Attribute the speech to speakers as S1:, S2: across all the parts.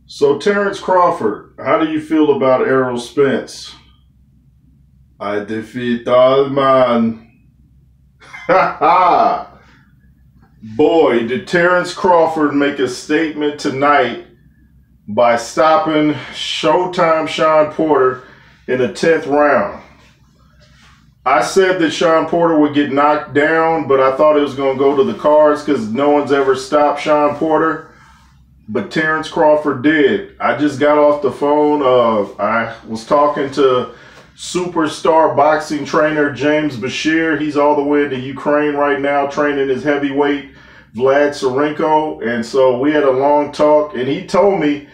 S1: So, Terrence Crawford, how do you feel about Errol Spence? I defeat all man. Ha ha! Boy, did Terrence Crawford make a statement tonight by stopping Showtime Sean Porter in the 10th round. I said that Sean Porter would get knocked down, but I thought it was going to go to the cards because no one's ever stopped Sean Porter. But Terrence Crawford did. I just got off the phone. I was talking to superstar boxing trainer James Bashir. He's all the way in Ukraine right now training his heavyweight Vlad Sarenko. And so we had a long talk, and he told me,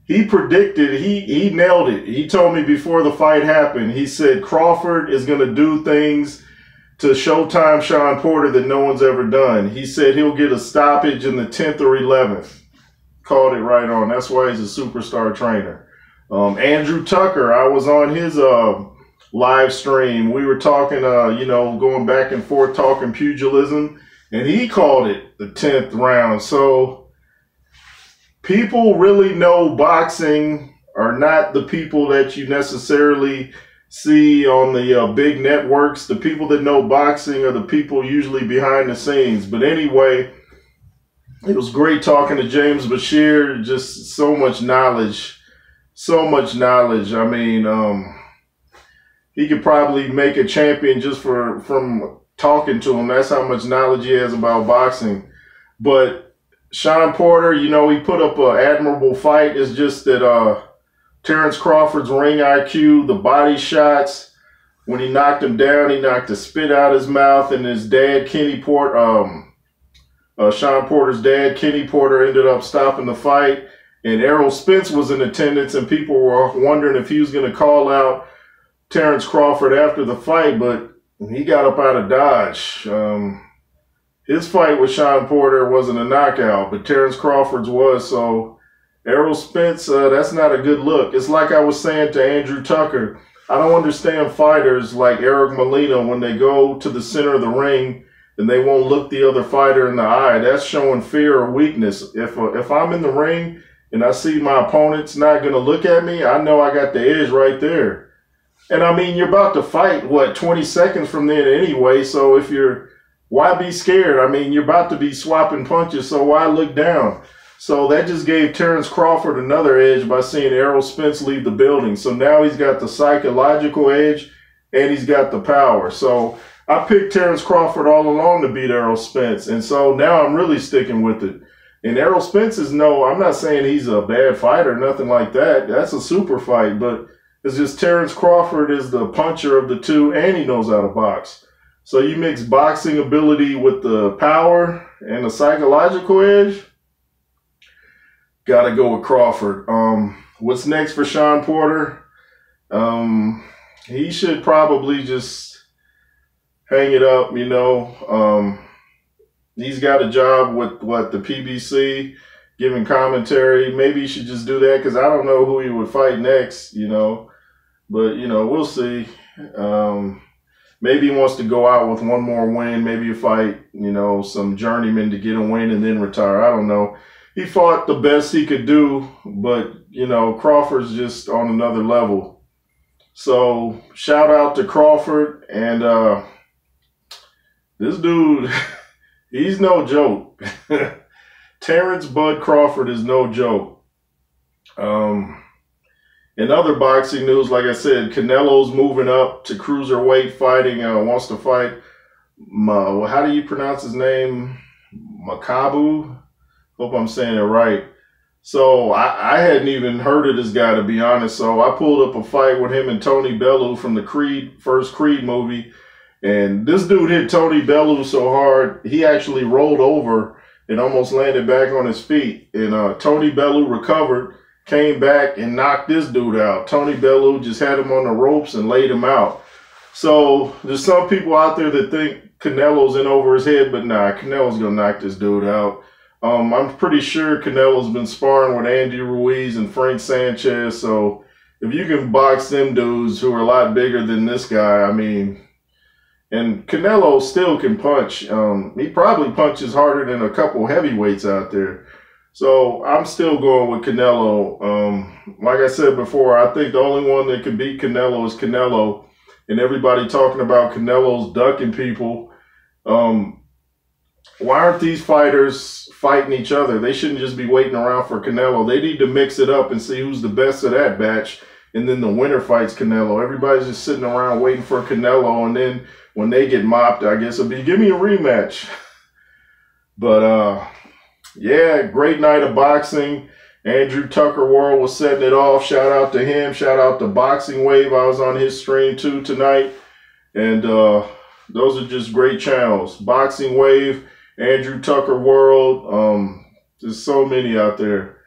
S1: he predicted, he nailed it. He told me before the fight happened, he said Crawford is going to do things to Showtime Sean Porter that no one's ever done. He said he'll get a stoppage in the 10th or 11th. Called it right on. That's why he's a superstar trainer. Andrew Tucker, I was on his live stream. We were talking, going back and forth talking pugilism, and he called it the 10th round. So people really know boxing are not the people that you necessarily see on the big networks. The people that know boxing are the people usually behind the scenes. But anyway, it was great talking to James Bashir. Just so much knowledge. So much knowledge. I mean, he could probably make a champion just from talking to him. That's how much knowledge he has about boxing. But Sean Porter, he put up an admirable fight. It's just that Terrence Crawford's ring IQ, the body shots, when he knocked him down, he knocked the spit out his mouth, and his dad, Kenny Porter, Sean Porter's dad, Kenny Porter, ended up stopping the fight, and Errol Spence was in attendance, and people were wondering if he was going to call out Terrence Crawford after the fight, but he got up out of Dodge. His fight with Sean Porter wasn't a knockout, but Terrence Crawford's was, so Errol Spence, that's not a good look. It's like I was saying to Andrew Tucker, I don't understand fighters like Eric Molina when they go to the center of the ring and they won't look the other fighter in the eye. That's showing fear or weakness. If I'm in the ring and I see my opponent's not going to look at me, I know I got the edge right there. And I mean, you're about to fight, 20 seconds from then anyway, so why be scared? I mean, you're about to be swapping punches, so why look down? So that just gave Terrence Crawford another edge by seeing Errol Spence leave the building. So now he's got the psychological edge and he's got the power. So I picked Terrence Crawford all along to beat Errol Spence. And so now I'm really sticking with it. And Errol Spence I'm not saying he's a bad fighter, nothing like that. That's a super fight. But it's just Terrence Crawford is the puncher of the two, and he knows how to box. So you mix boxing ability with the power and the psychological edge, got to go with Crawford. What's next for Sean Porter? He should probably just hang it up, He's got a job with, the PBC, giving commentary. Maybe he should just do that because I don't know who he would fight next, But, we'll see. Maybe he wants to go out with one more win. Maybe fight, some journeyman to get a win and then retire. I don't know. He fought the best he could do, but, Crawford's just on another level. So shout out to Crawford, and this dude, he's no joke. Terrence Bud Crawford is no joke. In other boxing news, like I said, Canelo's moving up to cruiserweight fighting, wants to fight, how do you pronounce his name? Makabu? Hope I'm saying it right. So I hadn't even heard of this guy, to be honest. So I pulled up a fight with him and Tony Bellew from the first Creed movie. And this dude hit Tony Bellew so hard, he actually rolled over and almost landed back on his feet. And Tony Bellew recovered, came back and knocked this dude out. Tony Bellew just had him on the ropes and laid him out. So there's some people out there that think Canelo's in over his head, but nah, Canelo's going to knock this dude out. I'm pretty sure Canelo's been sparring with Andy Ruiz and Frank Sanchez. So if you can box them dudes who are a lot bigger than this guy, I mean, and Canelo still can punch. He probably punches harder than a couple heavyweights out there. So I'm still going with Canelo. Like I said before, I think the only one that can beat Canelo is Canelo. And everybody talking about Canelo's ducking people. Why aren't these fighters fighting each other? They shouldn't just be waiting around for Canelo. They need to mix it up and see who's the best of that batch. And then the winner fights Canelo. Everybody's just sitting around waiting for Canelo. And then when they get mopped, I guess it'll be, give me a rematch. But, yeah, great night of boxing. Andrew Tucker World was setting it off. Shout out to him. Shout out to Boxing Wave. I was on his stream too tonight. And those are just great channels. Boxing Wave, Andrew Tucker World. There's so many out there.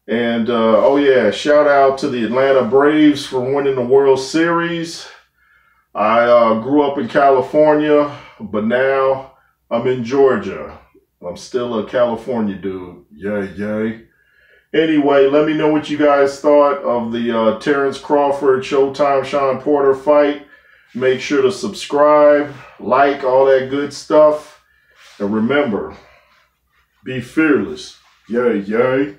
S1: And, oh yeah, shout out to the Atlanta Braves for winning the World Series. I grew up in California, but now I'm in Georgia. I'm still a California dude. Yay, yay. Anyway, let me know what you guys thought of the Terrence Crawford, Showtime, Shawn Porter fight. Make sure to subscribe, like, all that good stuff. And remember, be fearless. Yay, yay.